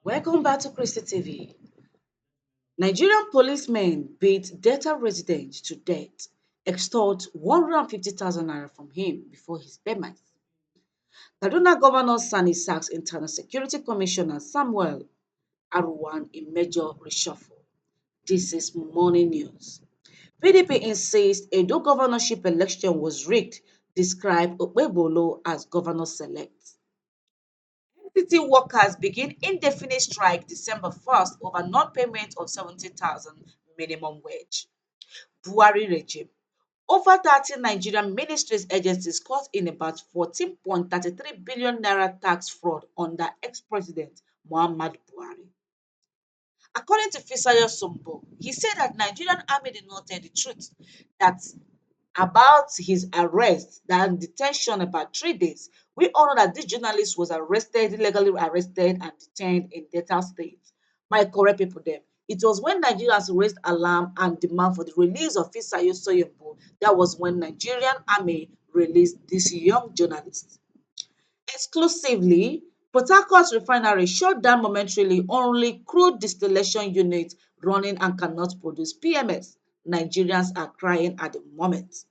Welcome back to Christy TV. Nigerian policemen beat Delta resident to death, extort 150,000 naira from him before his demise. Kaduna Governor Sani sacks Internal Security Commissioner Samuel Aruwan in major reshuffle. This is morning news. PDP insists Edo governorship election was rigged, described Okpebolo as governor-select. City workers begin indefinite strike December 1st over non-payment of 70,000 minimum wage. Buhari regime. Over 30 Nigerian ministries agencies caught in about 14.33 billion naira tax fraud under ex-president Muhammad Buhari. According to Fisayo Sombo, he said that Nigerian army did not tell the truth that about his arrest and detention about 3 days. We all know that this journalist was arrested, illegally arrested and detained in Delta State. My correct people there. It was when Nigerians raised alarm and demand for the release of Fisayo Soyombo. That was when Nigerian army released this young journalist. Exclusively, Port-Hacourt Refinery shut down momentarily, only crude distillation unit running and cannot produce PMS. Nigerians are crying at the moment.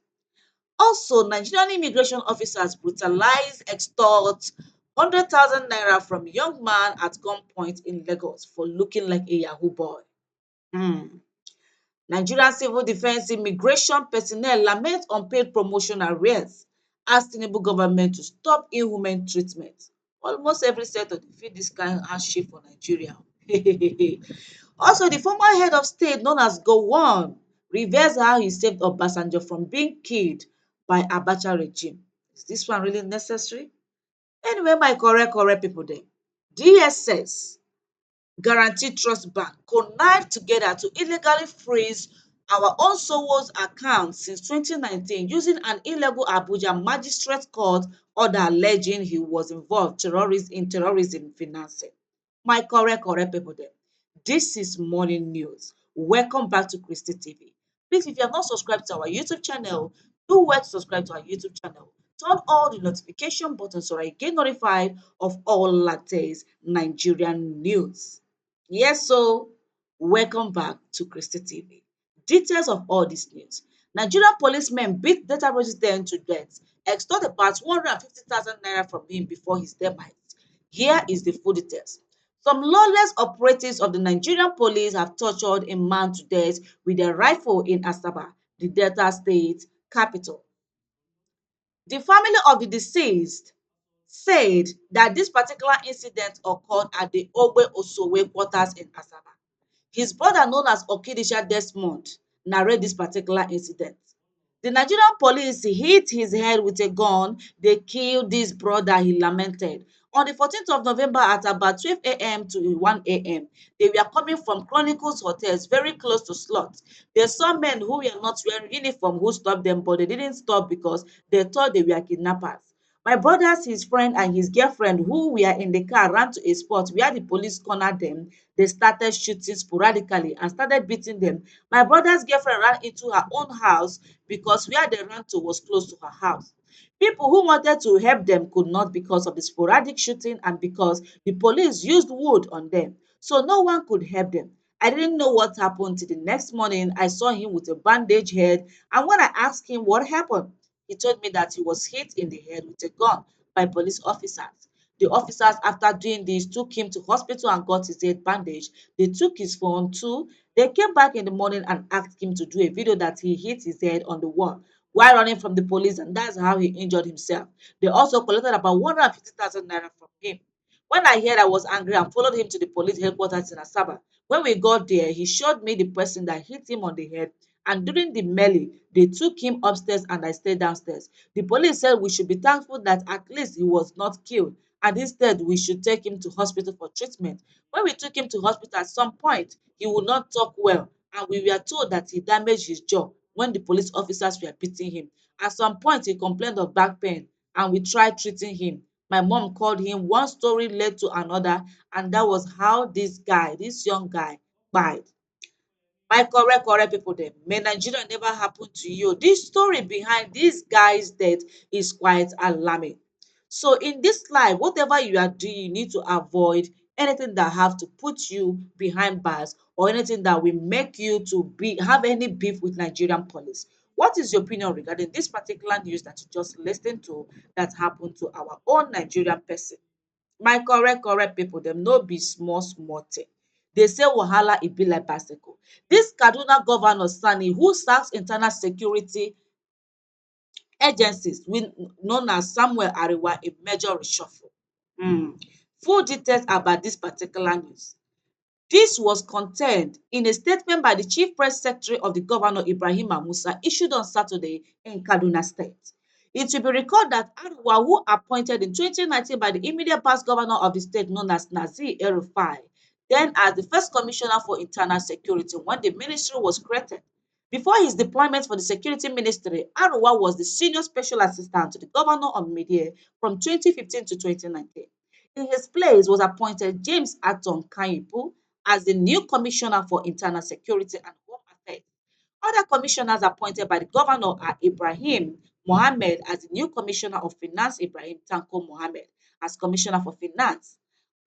Also, Nigerian immigration officers brutalize, extort 100,000 naira from young man at gunpoint in Lagos for looking like a Yahoo boy. Hmm. Nigerian civil defense immigration personnel lament unpaid promotion arrears, ask Tinubu government to stop inhuman treatment. Almost every sector dey feel this kind hardship for Nigeria. Also, the former head of state known as Gowon reveals how he saved Obasanjo from being killed by Abacha regime. Is this one really necessary? Anyway, my correct people there. DSS Guaranty Trust Bank connived together to illegally freeze our own Sowo's account since 2019 using an illegal Abuja magistrate court order alleging he was involved in terrorism financing. My correct people there. This is morning news. Welcome back to Christy TV. Please, if you have not subscribed to our YouTube channel, do well to subscribe to our YouTube channel. Turn all the notification buttons so I get notified of all latest Nigerian news. Yes, so welcome back to Christy TV. Details of all this news. Nigerian policemen beat data resident to death, extort about 150,000 naira from him before his demise. Here is the full details. Some lawless operatives of the Nigerian police have tortured a man to death with a rifle in Asaba, the Delta State capital. The family of the deceased said that this particular incident occurred at the Ogbe Osowe quarters in Asaba. His brother, known as Okidisha Desmond, narrated this particular incident. The Nigerian police hit his head with a gun. They killed this brother, he lamented. On the 14th of November at about 12 a.m. to 1 a.m., they were coming from Chronicles Hotels, very close to Slots. They saw men who were not wearing uniform who stopped them, but they didn't stop because they thought they were kidnappers. My brothers, his friend, and his girlfriend, who were in the car, ran to a spot where the police cornered them. They started shooting sporadically and started beating them. My brother's girlfriend ran into her own house because where they ran to was close to her house. People who wanted to help them could not because of the sporadic shooting and because the police used wood on them. So no one could help them. I didn't know what happened till the next morning. I saw him with a bandaged head, and when I asked him what happened, he told me that he was hit in the head with a gun by police officers. The officers, after doing this, took him to hospital and got his head bandaged. They took his phone too. They came back in the morning and asked him to do a video that he hit his head on the wall while running from the police, and that's how he injured himself. They also collected about 150,000 naira from him. When I heard, I was angry and followed him to the police headquarters in Asaba. When we got there, he showed me the person that hit him on the head, and during the melee, they took him upstairs and I stayed downstairs. The police said we should be thankful that at least he was not killed, and instead we should take him to hospital for treatment. When we took him to hospital, at some point, he would not talk well, and we were told that he damaged his jaw when the police officers were beating him. At some point, he complained of back pain, and we tried treating him. My mom called him. One story led to another, and that was how this young guy, died. My correct people dem, may Nigeria never happen to you. This story behind this guy's death is quite alarming. So in this life, whatever you are doing, you need to avoid anything that have to put you behind bars or anything that will make you to be have any beef with Nigerian police. What is your opinion regarding this particular news that you just listened to that happened to our own Nigerian person? My correct people dem no be small small thing. They say wahala e be like bicycle. This Kaduna governor Sani, who sacks internal security agencies known as Samuel Ariwa, a major reshuffle. Full details about this particular news. This was contained in a statement by the Chief Press Secretary of the Governor Ibrahim Musa issued on Saturday in Kaduna State. It will be recalled that Arwa, who appointed in 2019 by the immediate past governor of the state known as Nazir El-Rufai, then as the first commissioner for internal security when the ministry was created. Before his deployment for the security ministry, Arwa was the senior special assistant to the governor on media from 2015 to 2019. In his place was appointed James Atom Kanyipu as the new commissioner for internal security and home affairs. Other commissioners appointed by the governor are Ibrahim Mohammed as the new commissioner of finance, Ibrahim Tanko Mohammed as commissioner for finance,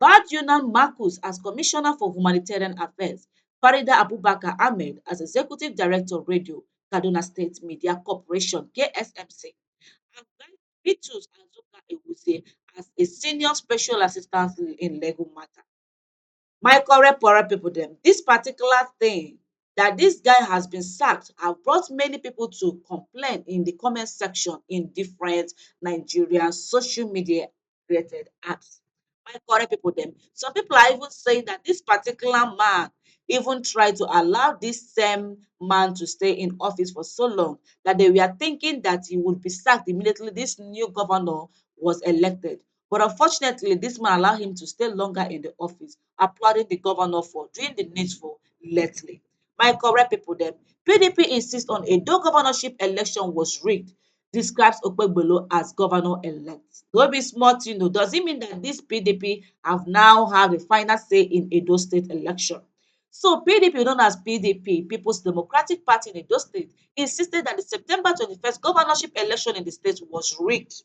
Bad Yunan Marcus as commissioner for humanitarian affairs, Farida Abubakar Ahmed as executive director of radio, Kaduna State Media Corporation, KSMC, and Vitus Azuka Ewuse as a senior special assistant in legal matter. My correct people dem, this particular thing that this guy has been sacked have brought many people to complain in the comment section in different Nigerian social media related apps. My correct people dem, some people are even saying that this particular man even tried to allow this same man to stay in office for so long that they were thinking that he would be sacked immediately this new governor was elected. But unfortunately, this man allowed him to stay longer in the office, applauding the governor for doing the needful lately. My correct people dem, PDP insists on Edo governorship election was rigged, describes Okpebholo as governor-elect. No be small thing o. Does it mean that this PDP have now have the final say in Edo state election? So PDP, known as PDP, People's Democratic Party in Edo State, insisted that the September 21st governorship election in the state was rigged.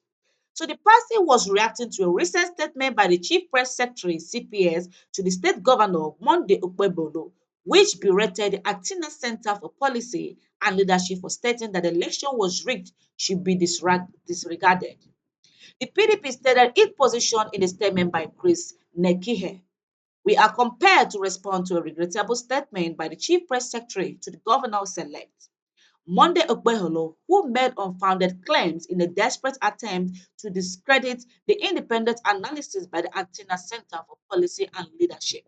So the party was reacting to a recent statement by the Chief Press Secretary (CPS) to the state governor Monday Okpebholo, which berated the Actina Center for Policy and Leadership for stating that the election was rigged should be disregarded. The PDP stated its position in a statement by Chris Nekihe. We are compelled to respond to a regrettable statement by the Chief Press Secretary to the Governor-elect. Monday Okpeholo, who made unfounded claims in a desperate attempt to discredit the independent analysis by the Antenna Center for Policy and Leadership.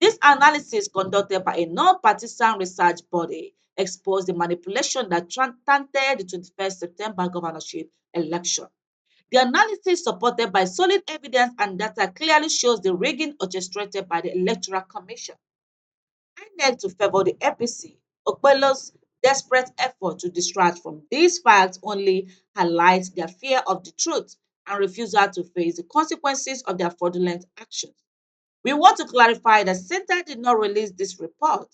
This analysis, conducted by a non-partisan research body, exposed the manipulation that tainted the 21st September governorship election. The analysis, supported by solid evidence and data, clearly shows the rigging orchestrated by the Electoral Commission. INEC to favor the APC. Okpelo's desperate effort to distract from these facts only highlights their fear of the truth and refusal to face the consequences of their fraudulent actions. We want to clarify that Center did not release this report.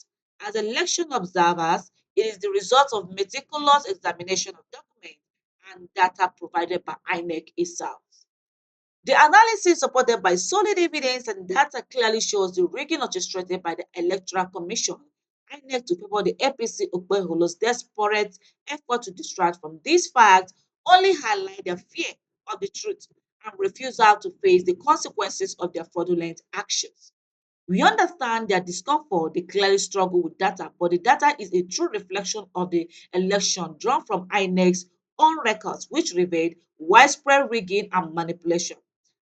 As election observers, it is the result of meticulous examination of documents and data provided by INEC itself. The analysis, supported by solid evidence and data, clearly shows the rigging orchestrated by the Electoral Commission, INEC, to favor the APC Okpeholo's desperate effort to distract from these facts only highlight their fear of the truth and refusal to face the consequences of their fraudulent actions. We understand their discomfort. They clearly struggle with data, but the data is a true reflection of the election drawn from INEC's own records, which revealed widespread rigging and manipulation,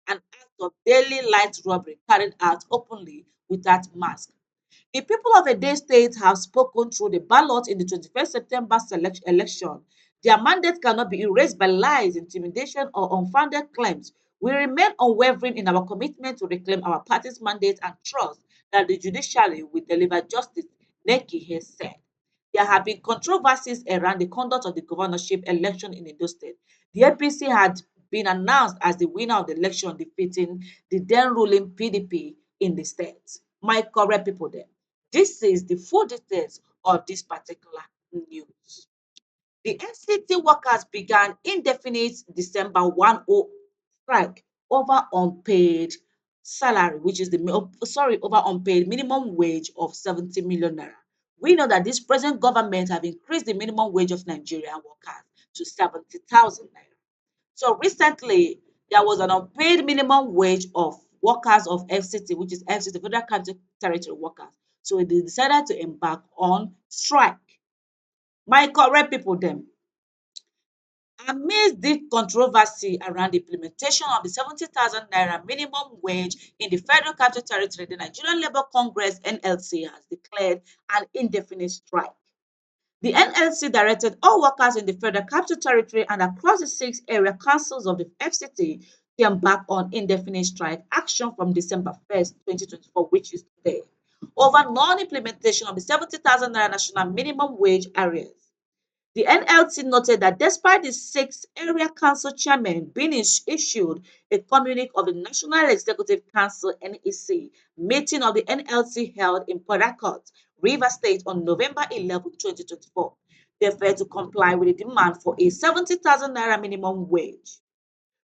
an act of daily light robbery carried out openly without mask. The people of Edo State have spoken through the ballot in the 21st September election. Their mandate cannot be erased by lies, intimidation, or unfounded claims. We remain unwavering in our commitment to reclaim our party's mandate and trust that the judiciary will deliver justice, Neki has said. There have been controversies around the conduct of the governorship election in Edo State. The APC had been announced as the winner of the election, defeating the then ruling PDP in the state. My correct people there. This is the full details of this particular news. The NCT workers began indefinite December 10 strike over unpaid salary, which is over unpaid minimum wage of 70 million naira. We know that this present government have increased the minimum wage of Nigerian workers to 70,000 naira. So recently, there was an unpaid minimum wage of workers of FCT, which is FCT, Federal Capital Territory workers. So they decided to embark on strike. My correct people, them. Amidst the controversy around the implementation of the 70,000 naira minimum wage in the Federal Capital Territory, the Nigerian Labour Congress (NLC) has declared an indefinite strike. The NLC directed all workers in the Federal Capital Territory and across the six area councils of the FCT to embark on indefinite strike action from December 1st, 2024, which is today, over non-implementation of the 70,000 naira national minimum wage areas. The NLC noted that despite the six area council chairmen being issued a communique of the National Executive Council (NEC) meeting of the NLC held in Port-Hacourt, Rivers State on November 11, 2024, they failed to comply with the demand for a 70,000 naira minimum wage.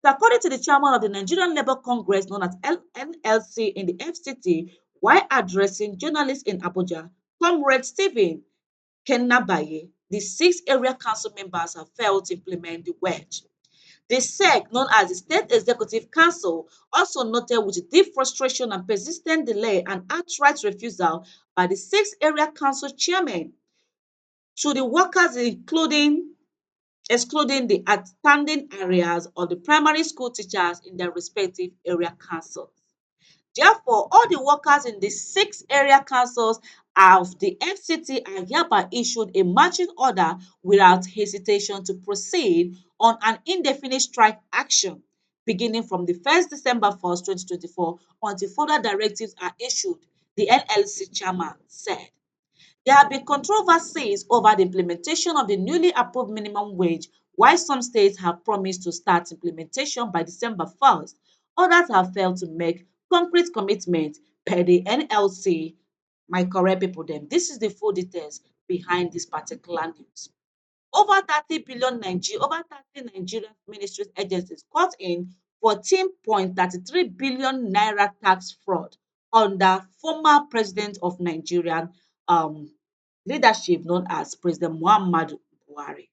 So according to the chairman of the Nigerian Labour Congress, known as NLC in the FCT, while addressing journalists in Abuja, Comrade Stephen Kenabaye, the six area council members have failed to implement the wedge. The SEC, known as the State Executive Council, also noted with deep frustration and persistent delay and outright refusal by the six area council chairmen to the workers, excluding the outstanding areas of the primary school teachers in their respective area councils. Therefore, all the workers in the six area councils of the FCT are hereby issued a marching order without hesitation to proceed on an indefinite strike action beginning from the 1st December 2024 until further directives are issued, the NLC chairman said. There have been controversies over the implementation of the newly approved minimum wage. While some states have promised to start implementation by December 1st, others have failed to make concrete commitments per the NLC. My correct people, them. This is the full details behind this particular news. Over 30 Nigerian ministries agencies caught in 14.33 billion naira tax fraud under former president of Nigerian leadership known as President Muhammadu Buhari.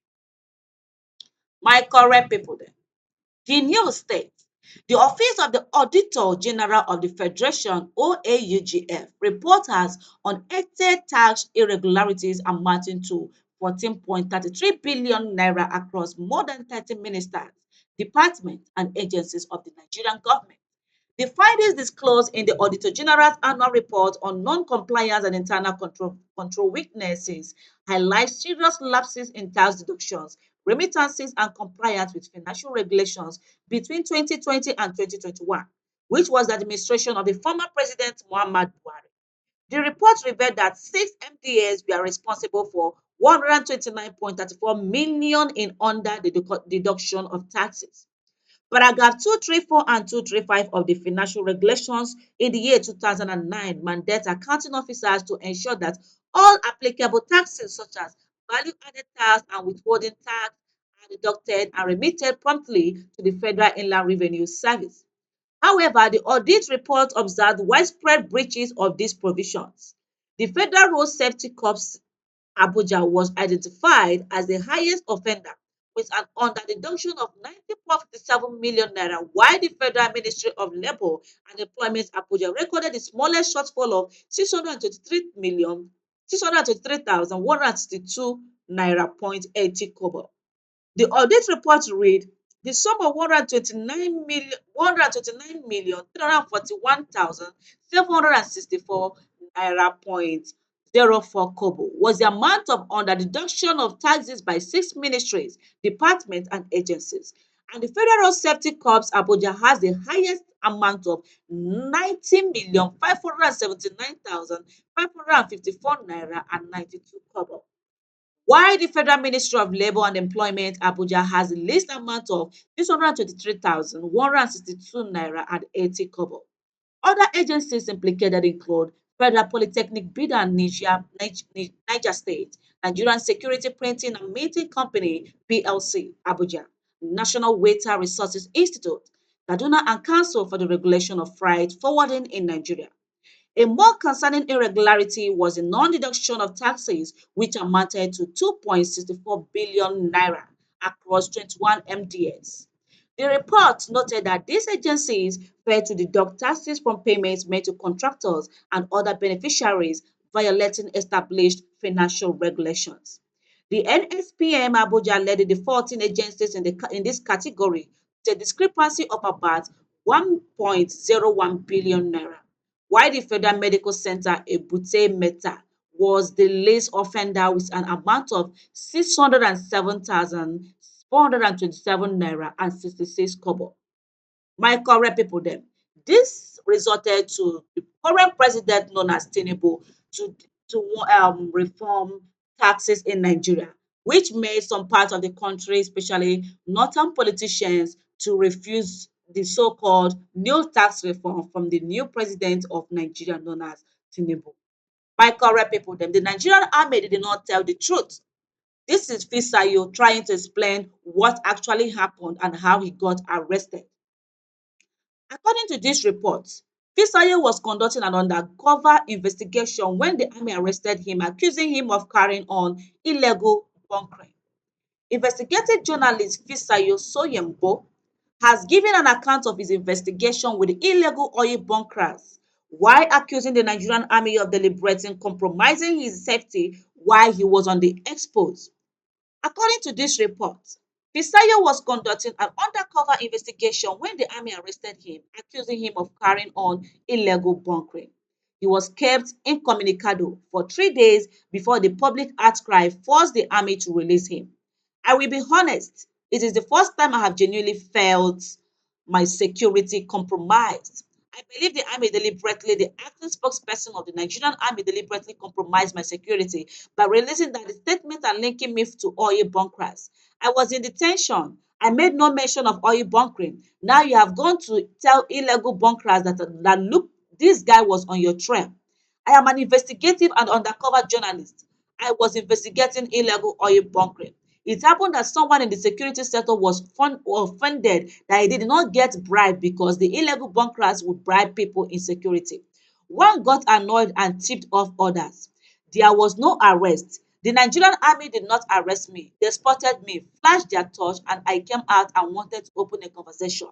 My correct people then. The news states the Office of the Auditor General of the Federation (OAUGF) report has unearthed tax irregularities amounting to 14.33 billion naira across more than 30 ministers, departments, and agencies of the Nigerian government. The findings disclosed in the Auditor General's annual report on non-compliance and internal control weaknesses highlight serious lapses in tax deductions, remittances, and compliance with financial regulations between 2020 and 2021, which was the administration of the former President Muhammad Buhari. The report revealed that six MDAs were responsible for 129.34 million in under the deduction of taxes. Paragraph 234 and 235 of the Financial Regulations in the year 2009 mandate accounting officers to ensure that all applicable taxes such as value-added tax and withholding tax are deducted and remitted promptly to the Federal Inland Revenue Service. However, the audit report observed widespread breaches of these provisions. The Federal Road Safety Corps Abuja was identified as the highest offender with an under-deduction of 90.57 million naira, while the Federal Ministry of Labour and Employment Abuja recorded the smallest shortfall of 623,162 naira point 80 kobo. The audit report read the sum of 129,341,764 naira point 04 kobo was the amount of under deduction of taxes by six ministries, departments, and agencies. And the Federal Safety Corps Abuja has the highest amount of 90,579,554 naira and 92 kobo. While the Federal Ministry of Labour and Employment Abuja has the least amount of 623,162 naira and 80 kobo. Other agencies implicated include Federal Polytechnic Bida and Niger State, Nigerian Security Printing and Minting Company (PLC) Abuja, National Water Resources Institute, Kaduna and Council for the Regulation of Freight Forwarding in Nigeria. A more concerning irregularity was the non-deduction of taxes, which amounted to 2.64 billion naira across 21 MDS. The report noted that these agencies failed to deduct taxes from payments made to contractors and other beneficiaries, violating established financial regulations. The NSPM Abuja led the defaulting agencies in this category with a discrepancy of about 1.01 billion naira, while the Federal Medical Center Ebute Meta was the least offender with an amount of 607,427 naira and 66 kobo. My correct people dem. This resulted to the current president known as Tinubu to reform taxes in Nigeria, which made some parts of the country, especially northern politicians, to refuse the so-called new tax reform from the new president of Nigeria known as Tinubu. My correct people dem, the Nigerian army did not tell the truth. This is Fisayo trying to explain what actually happened and how he got arrested. According to this report, Fisayo was conducting an undercover investigation when the army arrested him, accusing him of carrying on illegal bunkering. Investigative journalist Fisayo Soyembo has given an account of his investigation with the illegal oil bunkers, while accusing the Nigerian army of deliberately compromising his safety while he was on the expos. According to this report, Fisayo was conducting an undercover investigation when the army arrested him, accusing him of carrying on illegal bunkering. He was kept incommunicado for 3 days before the public outcry forced the army to release him. I will be honest, it is the first time I have genuinely felt my security compromised. I believe the acting spokesperson of the Nigerian army deliberately compromised my security by releasing that the statement and linking me to oil bunkers. I was in detention. I made no mention of oil bunkering. Now you have gone to tell illegal bunkers that look, this guy was on your trail. I am an investigative and undercover journalist. I was investigating illegal oil bunkering. It happened that someone in the security sector was offended that he did not get bribed because the illegal bunkers would bribe people in security. One got annoyed and tipped off others. There was no arrest. The Nigerian army did not arrest me. They spotted me, flashed their torch, and I came out and wanted to open a conversation.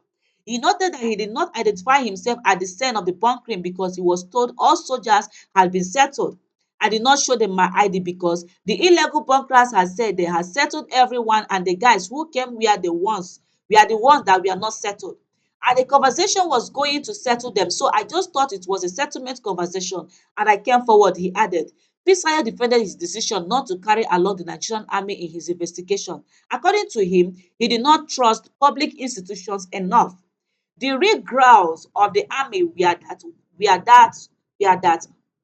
He noted that he did not identify himself at the scene of the bunkering because he was told all soldiers had been settled. I did not show them my ID because the illegal bunkers had said they had settled everyone and the guys who came were the ones that were not settled. And the conversation was going to settle them. So I just thought it was a settlement conversation and I came forward, he added. Fisaya defended his decision not to carry along the Nigerian army in his investigation. According to him, he did not trust public institutions enough. The real grounds of the army were that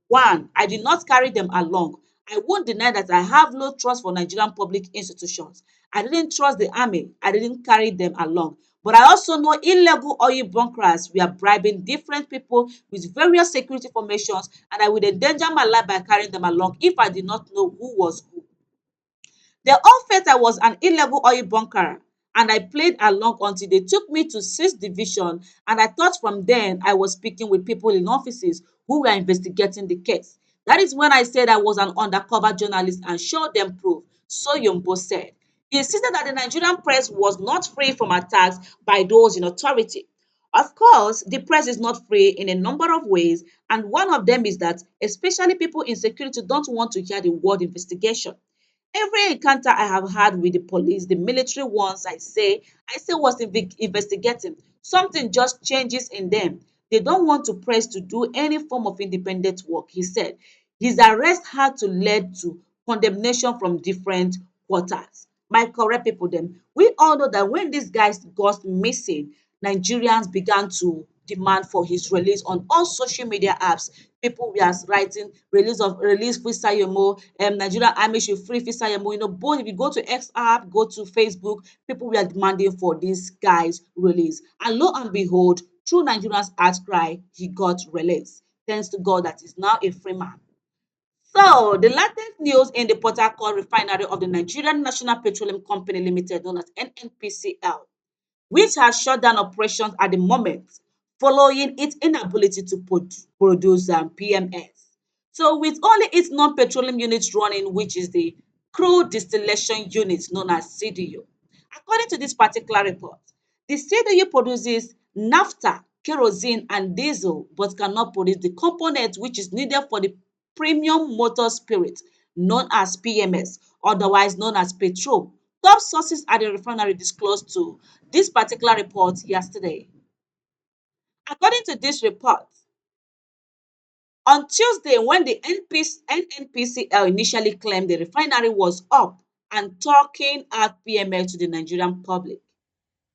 one, I did not carry them along. I won't deny that I have low trust for Nigerian public institutions. I didn't trust the army. I didn't carry them along. But I also know illegal oil bunkers were bribing different people with various security formations, and I would endanger my life by carrying them along if I did not know who was who. They all felt I was an illegal oil bunker, and I played along until they took me to 6th Division, and I thought from then I was speaking with people in offices who were investigating the case. That is when I said I was an undercover journalist and showed them proof, so Yombo said. He insisted that the Nigerian press was not free from attacks by those in authority. Of course, the press is not free in a number of ways, and one of them is that especially people in security don't want to hear the word investigation. Every encounter I have had with the police, the military ones, I say was investigating. Something just changes in them. They don't want to press to do any form of independent work, he said. His arrest had to lead to condemnation from different quarters. My correct people, then, we all know that when these guys got missing, Nigerians began to demand for his release on all social media apps. People were writing release Fisayemo, Nigerian army should free Fisayemo. Both if you go to X app, go to Facebook, people were demanding for this guy's release. And lo and behold, through Nigerians' outcry, he got released. Thanks to God that he's now a free man. So, the latest news in the Port-Hacourt Refinery of the Nigerian National Petroleum Company Limited, known as NNPCL. which has shut down operations at the moment following its inability to produce PMS. So, with only its non petroleum units running, which is the crude distillation unit known as CDU. According to this particular report, the CDU produces naphtha, kerosene, and diesel, but cannot produce the component which is needed for the premium motor spirit known as PMS, otherwise known as petrol. Top sources at the refinery disclosed to this particular report yesterday. According to this report, on Tuesday, when the NNPCL initially claimed the refinery was up and talking out PMS to the Nigerian public.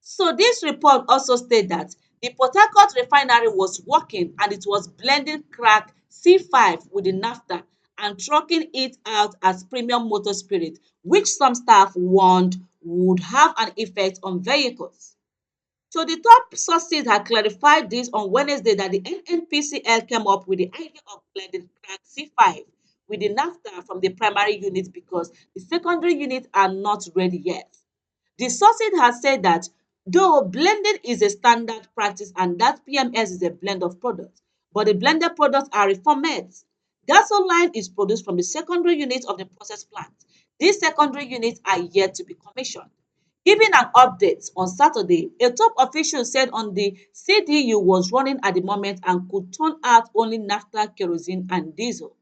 So this report also stated that the Port-Hacourt Refinery was working and it was blending crack C5 with the naphtha and trucking it out as premium motor spirit, which some staff warned would have an effect on vehicles. So the top sources had clarified this on Wednesday that the NNPCL came up with the idea of blending crack C5 with the naphtha from the primary unit because the secondary units are not ready yet. The sources has said that though blending is a standard practice and that PMS is a blend of products, but the blended products are reformats. Gasoline is produced from the secondary unit of the process plant. These secondary units are yet to be commissioned. Giving an update on Saturday, a top official said on the CDU was running at the moment and could turn out only naphtha, kerosene, and diesel.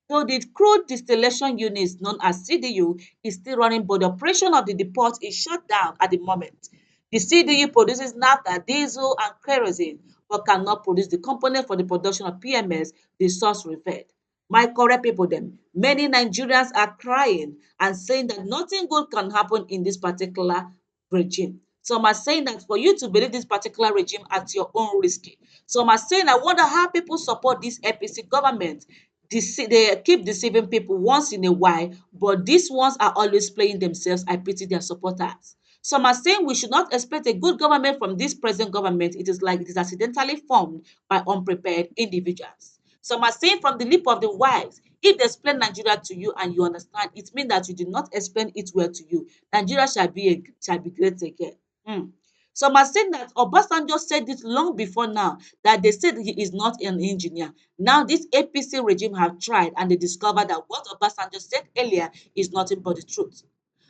So the crude distillation unit known as CDU is still running, but the operation of the depot is shut down at the moment. The CDU produces naphtha, diesel, and kerosene, but cannot produce the component for the production of PMS, the source referred. My correct people, them, many Nigerians are crying and saying that nothing good can happen in this particular regime. Some are saying that for you to believe this particular regime at your own risk. Some are saying, I wonder how people support this APC government. They keep deceiving people once in a while, but these ones are always playing themselves. I pity their supporters. Some are saying we should not expect a good government from this present government. It is like it is accidentally formed by unprepared individuals. Some are saying from the lip of the wise, if they explain Nigeria to you and you understand, it means that you did not explain it well to you. Nigeria shall be great again. Hmm. Some are saying that Obasanjo said it long before now, that they said he is not an engineer. Now this APC regime have tried and they discovered that what Obasanjo said earlier is nothing but the truth.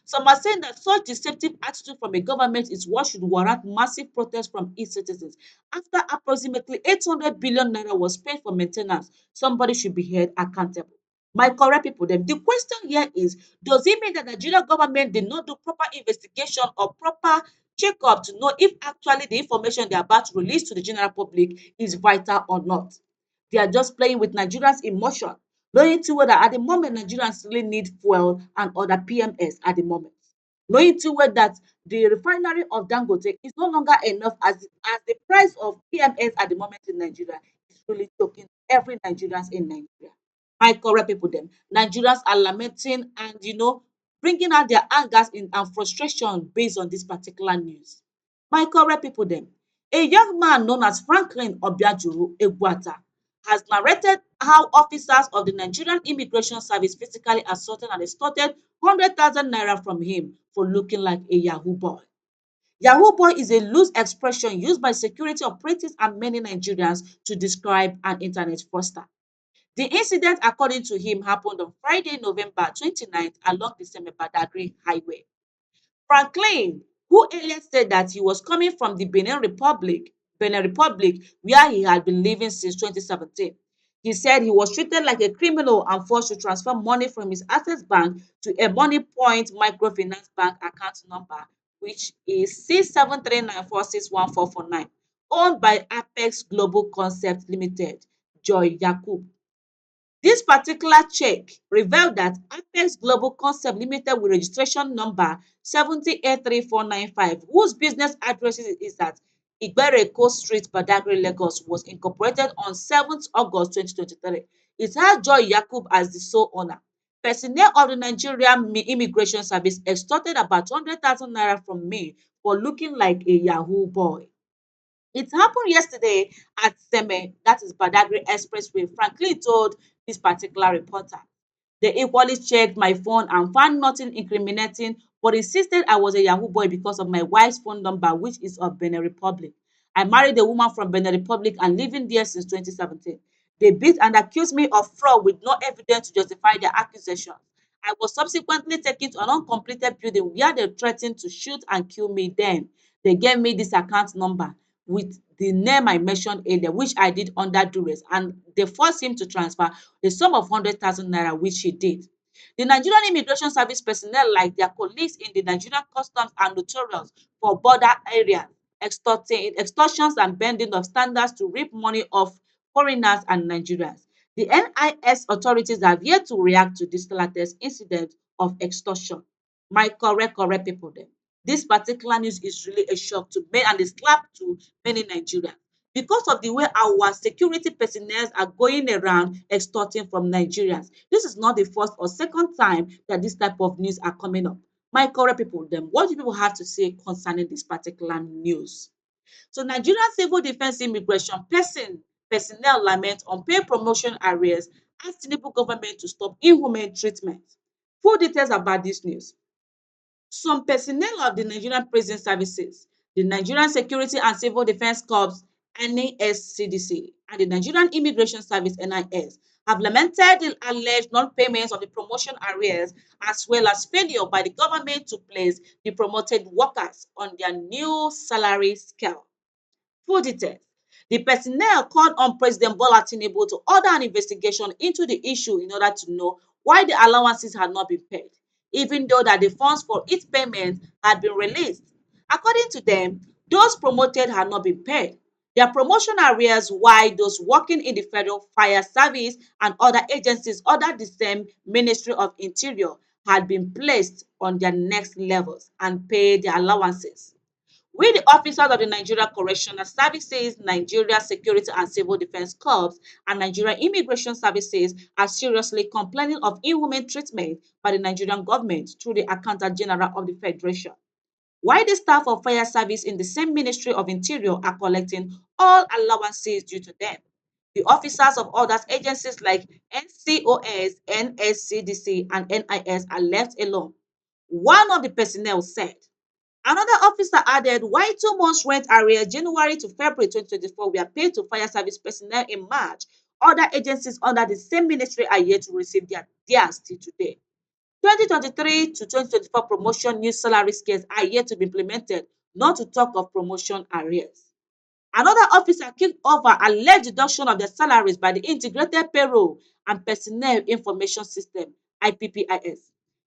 Some are saying that such deceptive attitude from a government is what should warrant massive protest from its citizens. After approximately 800 billion naira was paid for maintenance, somebody should be held accountable. My correct people, then the question here is: does it mean that the Nigerian government did not do proper investigation or proper checkup to know if actually the information they are about to release to the general public is vital or not? They are just playing with Nigerians' emotion, knowing too well that at the moment Nigerians really need fuel and other PMS at the moment. Knowing too well that the refinery of Dangote is no longer enough as the price of PMS at the moment in Nigeria is really choking every Nigerians in Nigeria. My correct people them. Nigerians are lamenting and bringing out their angers and frustration based on this particular news. My correct people them. A young man known as Franklin Obiajuru Egwata has narrated how officers of the Nigerian Immigration Service physically assaulted and extorted 100,000 naira from him for looking like a Yahoo boy. Yahoo boy is a loose expression used by security operatives and many Nigerians to describe an internet fraudster. The incident, according to him, happened on Friday, November 29th along the Seme-Badagry Highway. Franklin, who earlier said that he was coming from the Benin Republic, where he had been living since 2017. He said he was treated like a criminal and forced to transfer money from his Access Bank to a Money Point Microfinance Bank account number, which is 67394614449, owned by Apex Global Concept Limited, Joy Yakub. This particular check revealed that Apex Global Concept Limited with registration number 70A3495, whose business address is at Igbereko Street, Badagry, Lagos, was incorporated on 7th August 2023. It had Joy Yakub as the sole owner. Personnel of the Nigerian Immigration Service extorted about 200,000 naira from me for looking like a Yahoo boy. It happened yesterday at Seme, that is Badagry Expressway. Franklin told this particular reporter. They equally checked my phone and found nothing incriminating but insisted I was a Yahoo boy because of my wife's phone number, which is of Benin Republic. I married a woman from Benin Republic and living there since 2017. They beat and accused me of fraud with no evidence to justify their accusations. I was subsequently taken to an uncompleted building where they threatened to shoot and kill me. Then they gave me this account number with the name I mentioned earlier, which I did under duress, and they forced him to transfer a sum of 100,000 naira, which he did. The Nigerian Immigration Service personnel, like their colleagues in the Nigerian Customs, are notorious for border areas, extortions and bending of standards to reap money off foreigners and Nigerians. The NIS authorities have yet to react to this latest incident of extortion. My correct people dem. This particular news is really a shock to many and a slap to many Nigerians because of the way our security personnel are going around extorting from Nigerians. This is not the first or second time that this type of news are coming up. My correct people dem, what do people have to say concerning this particular news? So Nigerian Civil Defence Immigration personnel lament unpaid promotion arrears, ask Tinubu government to stop inhumane treatment. Full details about this news. Some personnel of the Nigerian Prison Services, the Nigerian Security and Civil Defence Corps (NASCDC) and the Nigerian Immigration Service (NIS) have lamented the alleged non-payment of the promotion arrears as well as failure by the government to place the promoted workers on their new salary scale. Full details. The personnel called on President Bola Tinubu to order an investigation into the issue in order to know why the allowances had not been paid, even though that the funds for its payment had been released. According to them, those promoted had not been paid. Their promotion arrears, while those working in the Federal Fire Service and other agencies under the same Ministry of Interior had been placed on their next levels and paid their allowances. We, the officers of the Nigeria Correctional Services, Nigeria Security and Civil Defense Corps, and Nigeria Immigration Services, are seriously complaining of inhumane treatment by the Nigerian government through the Accountant General of the Federation. While the staff of fire service in the same Ministry of Interior are collecting all allowances due to them. The officers of other agencies like NCOS, NSCDC, and NIS are left alone. One of the personnel said, another officer added, while 2 months rent arrears January to February 2024 were paid to fire service personnel in March, other agencies under the same ministry are yet to receive theirs till today. 2023 to 2024 promotion new salary scales are yet to be implemented, not to talk of promotion arrears. Another officer kicked over alleged deduction of their salaries by the Integrated Payroll and Personnel Information System (IPPIS).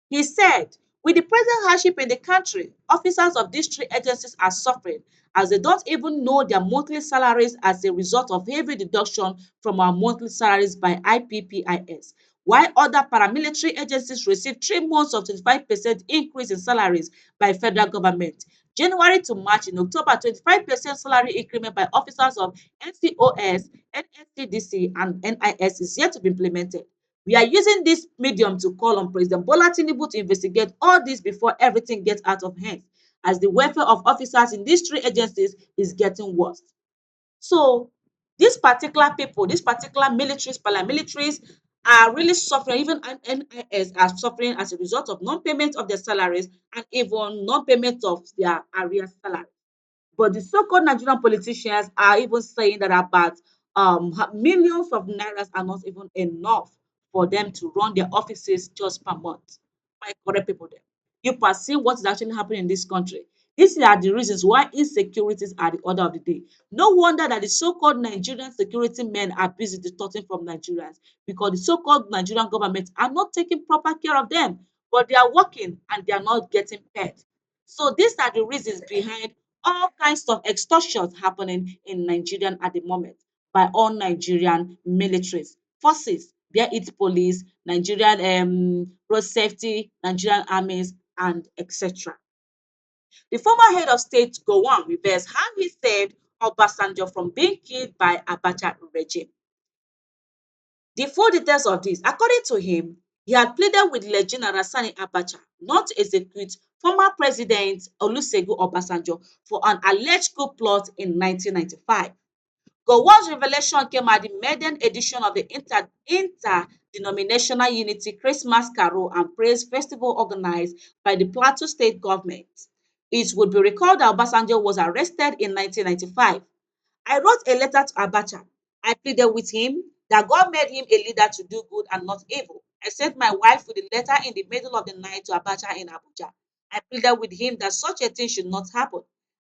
He said, with the present hardship in the country, officers of these three agencies are suffering as they don't even know their monthly salaries as a result of heavy deduction from our monthly salaries by IPPIS, while other paramilitary agencies receive 3 months of 25% increase in salaries by federal government. January to March in October, 25% salary increment by officers of NCOS, NSCDC, and NIS is yet to be implemented. We are using this medium to call on President Bola Tinubu to investigate all this before everything gets out of hand, as the welfare of officers in these three agencies is getting worse. So these particular people, these particular militaries, paramilitaries are really suffering. Even NIS are suffering as a result of non-payment of their salaries and even non-payment of their arrears salary. But the so-called Nigerian politicians are even saying that about millions of nairas are not even enough for them to run their offices just per month. My correct people there. You perceive what is actually happening in this country. These are the reasons why insecurities are the order of the day. No wonder that the so-called Nigerian security men are busy distorting from Nigerians because the so-called Nigerian government are not taking proper care of them, but they are working and they are not getting paid. So these are the reasons behind all kinds of extortions happening in Nigeria at the moment by all Nigerian militaries, forces, be it police, Nigerian road safety, Nigerian armies, and etc. The former head of state Gowon reversed how he saved Obasanjo from being killed by Abacha regime. The full details of this, according to him, he had pleaded with General Sani Abacha not to execute former President Olusegun Obasanjo for an alleged coup plot in 1995. Gowon's revelation came at the maiden edition of the denominational unity Christmas carol and praise festival organized by the Plateau State government. It would be recalled that Obasanjo was arrested in 1995. I wrote a letter to Abacha. I pleaded with him that God made him a leader to do good and not evil. I sent my wife with a letter in the middle of the night to Abacha in Abuja. I pleaded with him that such a thing should not happen.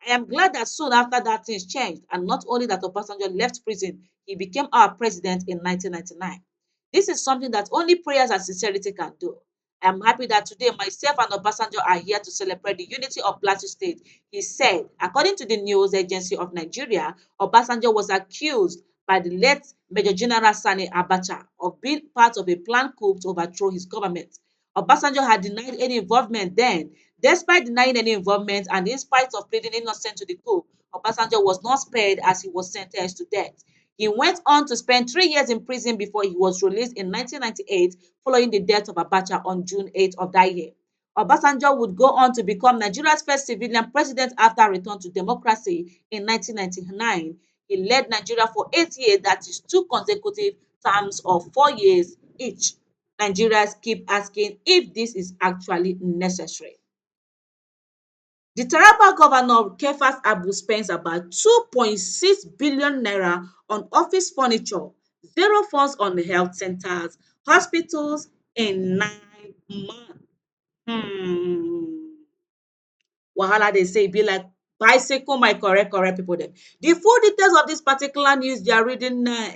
I am glad that soon after that things changed, and not only that Obasanjo left prison, he became our president in 1999. This is something that only prayers and sincerity can do. I am happy that today myself and Obasanjo are here to celebrate the unity of Plateau State. He said, according to the news agency of Nigeria, Obasanjo was accused by the late Major General Sani Abacha of being part of a planned coup to overthrow his government. Obasanjo had denied any involvement then. Despite denying any involvement and in spite of pleading innocent to the coup, Obasanjo was not spared as he was sentenced to death. He went on to spend 3 years in prison before he was released in 1998 following the death of Abacha on June 8th of that year. Obasanjo would go on to become Nigeria's first civilian president after return to democracy in 1999. He led Nigeria for 8 years, that is two consecutive terms of 4 years each. Nigerians keep asking if this is actually necessary. The Taraba governor Kefas Abu spends about 2.6 billion naira on office furniture, zero funds on the health centers, hospitals in 9 months. Hmm. Wahala dey say e be like bicycle my correct people dem. The full details of this particular news you are reading now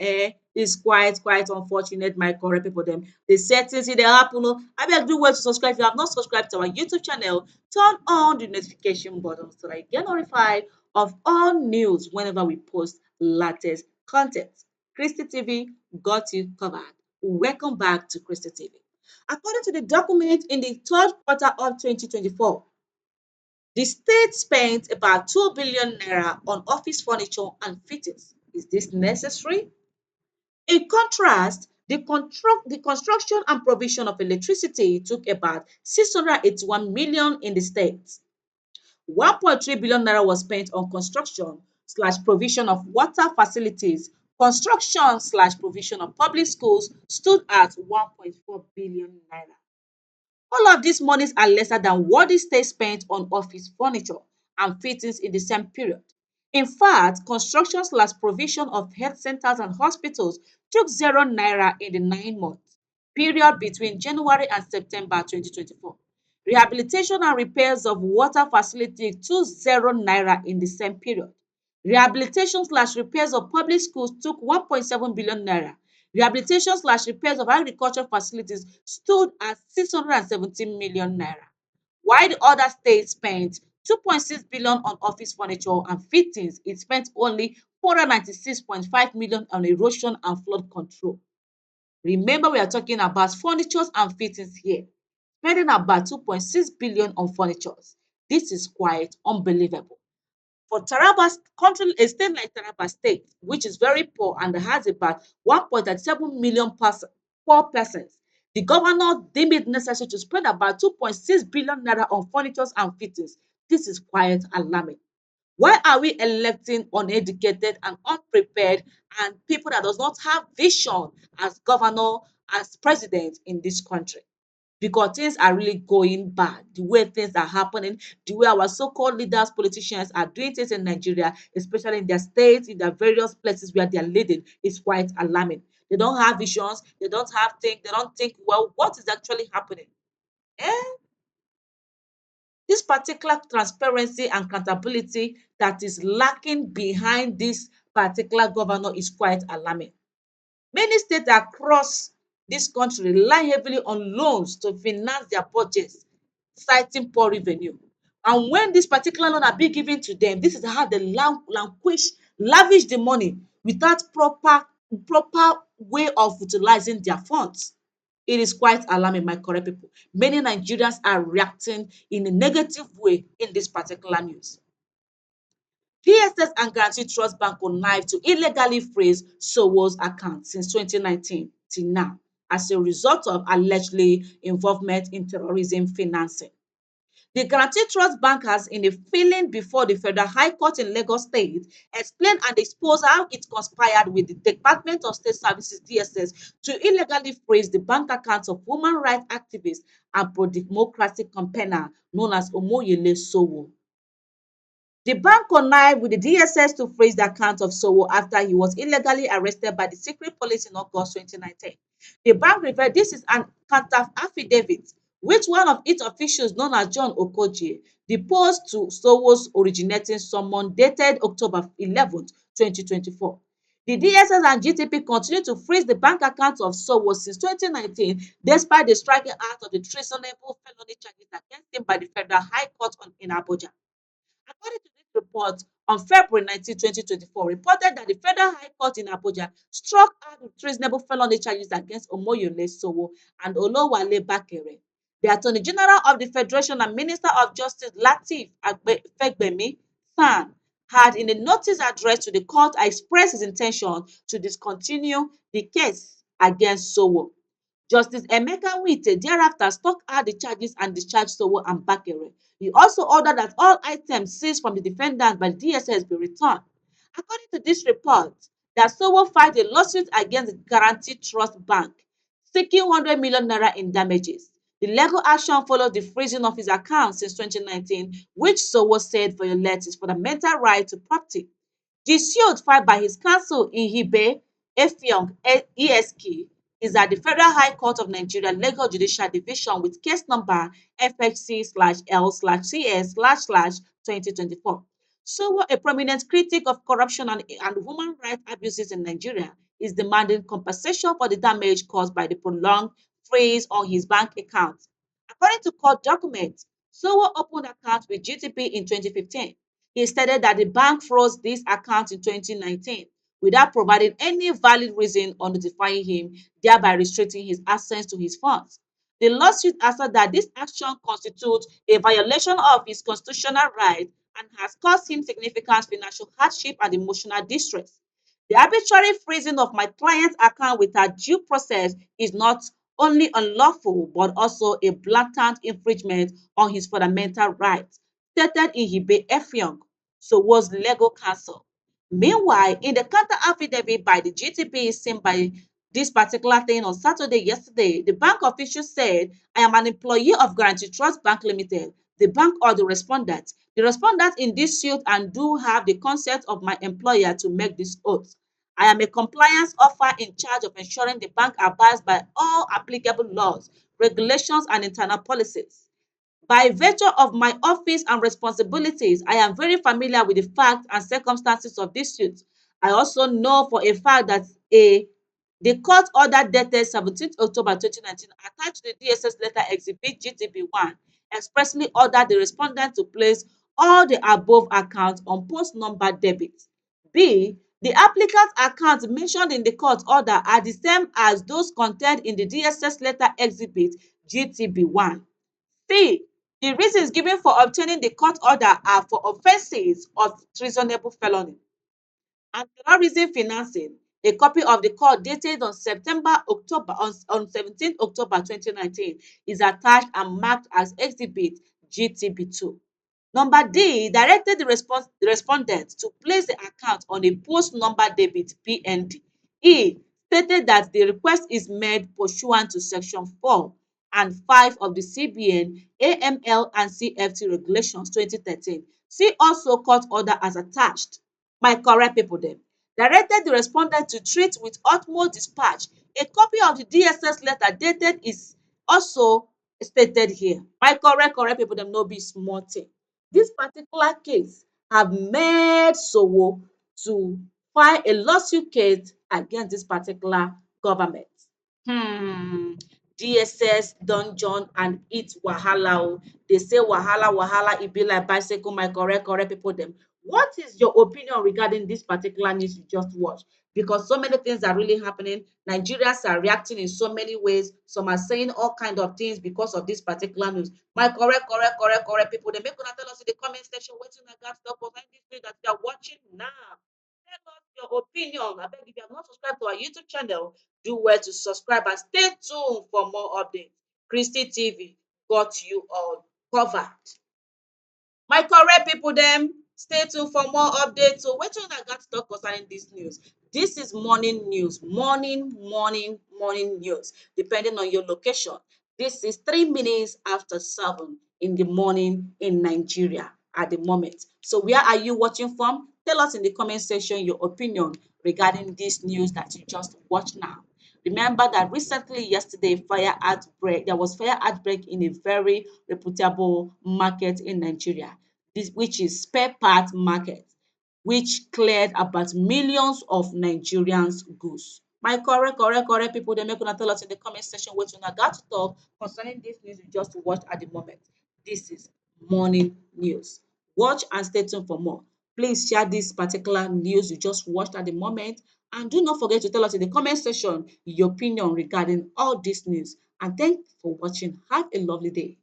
is quite unfortunate my correct people dem. The settings e dey happen o. Abeg do well to subscribe if you have not subscribed to our YouTube channel. Turn on the notification button so that you get notified of all news whenever we post latest content. Christy TV got you covered. Welcome back to Christy TV. According to the document in the third quarter of 2024, the state spent about 2 billion naira on office furniture and fittings. Is this necessary? In contrast, the construction and provision of electricity took about 681 million in the state. 1.3 billion naira was spent on construction slash provision of water facilities. Construction slash provision of public schools stood at 1.4 billion naira. All of these monies are lesser than what the state spent on office furniture and fittings in the same period. In fact, construction slash provision of health centers and hospitals took zero naira in the 9 months period between January and September 2024. Rehabilitation and repairs of water facilities took zero naira in the same period. Rehabilitation slash repairs of public schools took 1.7 billion naira. Rehabilitation slash repairs of agricultural facilities stood at 617 million naira, while the other states spent 2.6 billion on office furniture and fittings. It spent only 496.5 million on erosion and flood control. Remember, we are talking about furnitures and fittings here, spending about 2.6 billion on furnitures. This is quite unbelievable. For Taraba country, a state like Taraba State, which is very poor and has about 1.37 million poor persons, the governor deemed it necessary to spend about 2.6 billion naira on furnitures and fittings. This is quite alarming. Why are we electing uneducated and unprepared and people that does not have vision as governor, as president in this country? Because things are really going bad. The way things are happening, the way our so-called leaders, politicians are doing things in Nigeria, especially in their states, in their various places where they are leading, is quite alarming. They don't have visions, they don't have think, they don't think, well, what is actually happening? Eh? This particular transparency and accountability that is lacking behind this particular governor is quite alarming. Many states across this country rely heavily on loans to finance their budgets, citing poor revenue. And when this particular loan are being given to them, this is how they lavish the money without proper way of utilizing their funds. It is quite alarming, my correct people. Many Nigerians are reacting in a negative way in this particular news. PSS and Guaranty Trust Bank connived to illegally freeze Sowo's account since 2019 till now as a result of allegedly involvement in terrorism financing. The Guarantee Trust bankers, in a filing before the Federal High Court in Lagos State, explained and exposed how it conspired with the Department of State Services (DSS) to illegally freeze the bank accounts of women rights activists and pro-democracy campaigner known as Omoyele Sowore. The bank connived with the DSS to freeze the account of Sowore after he was illegally arrested by the secret police in August 2019. The bank referred this is an counter affidavit which one of its officials known as John Okogie deposed to Sowore's originating summons dated October 11, 2024. The DSS and GTP continue to freeze the bank accounts of Sowore since 2019 despite the striking out of the treasonable felony charges against him by the Federal High Court in Abuja. According to this report, on February 19, 2024, reported that the Federal High Court in Abuja struck out with treasonable felony charges against Omoyole Sowore and Olowale Bakere. The Attorney General of the Federation and Minister of Justice Lateef Fagbemi San had, in a notice addressed to the court, expressed his intention to discontinue the case against Sowore. Justice Emeka Nwite thereafter struck out the charges and discharged Sowore and Bakere. He also ordered that all items seized from the defendants by the DSS be returned. According to this report, that Sowore filed a lawsuit against the Guarantee Trust Bank, seeking 100 million naira in damages. The legal action follows the freezing of his account since 2019, which Sowore said violates his fundamental right to property. The suit filed by his counsel Ihibe Effiong ESK is at the Federal High Court of Nigeria Lagos Judicial Division with case number FHC/L/CS/2024. So, a prominent critic of corruption and human rights abuses in Nigeria, is demanding compensation for the damage caused by the prolonged freeze on his bank account. According to court documents, Sowore opened accounts with GTP in 2015. He stated that the bank froze this account in 2019 without providing any valid reason or notifying him, thereby restricting his access to his funds. The lawsuit asserted that this action constitutes a violation of his constitutional right and has caused him significant financial hardship and emotional distress. The arbitrary freezing of my client's account without due process is not only unlawful but also a blatant infringement on his fundamental rights, stated in Hibe Effiong, so was legal counsel. Meanwhile, in the counter affidavit by the GTP seen by this particular thing on Saturday yesterday, the bank official said, I am an employee of Guarantee Trust Bank Limited, the bank or the respondent. The respondent in this suit and do have the consent of my employer to make this oath. I am a compliance officer in charge of ensuring the bank abides by all applicable laws, regulations, and internal policies. By virtue of my office and responsibilities, I am very familiar with the facts and circumstances of this suit. I also know for a fact that the court order dated 17th October 2019 attached to the DSS letter exhibit GTB1 expressly ordered the respondent to place all the above accounts on post number debit. B. The applicant's accounts mentioned in the court order are the same as those contained in the DSS letter exhibit GTB1. C. The reasons given for obtaining the court order are for offences of treasonable felony and terrorism financing. A copy of the court dated on 17 October 2019 is attached and marked as exhibit GTB2. Number D directed the respondent to place the account on a post number debit PND. E stated that the request is made pursuant to section 4 and 5 of the CBN AML and CFT regulations 2013. See also court order as attached. My correct people dem. Directed the respondent to treat with utmost dispatch. A copy of the DSS letter dated is also stated here. My correct people dem no be small thing. This particular case have made Sowore to file a lawsuit case against this particular government. DSS don join and eat wahala o. Dey say wahala e be like bicycle, my correct people dem. What is your opinion regarding this particular news you just watched? Because so many things are really happening. Nigerians are reacting in so many ways. Some are saying all kind of things because of this particular news. My correct people dem, make una tell us in the comment section wetin una gat talk about this video that you are watching now. Tell us your opinion. Abeg, if you have not subscribed to our YouTube channel, do well to subscribe and stay tuned for more updates. Christy TV got you all covered. My correct people dem, stay tuned for more updates. So wetin una gat talk concerning dis news? Dis is morning news, morning news, depending on your location. Dis is 3 minutes after 7 in the morning in Nigeria at the moment. So where are you watching from? Tell us in the comment section your opinion regarding dis news that you just watched now. Remember that recently, yesterday, there was fire outbreak in a very reputable market in Nigeria, which is spare part market, which cleared about millions of Nigerians' goods. My correct people, they make una tell us in the comment section what una got to talk concerning this news you just watched at the moment. This is morning news. Watch and stay tuned for more. Please share this particular news you just watched at the moment, and do not forget to tell us in the comment section your opinion regarding all this news. And thanks for watching. Have a lovely day.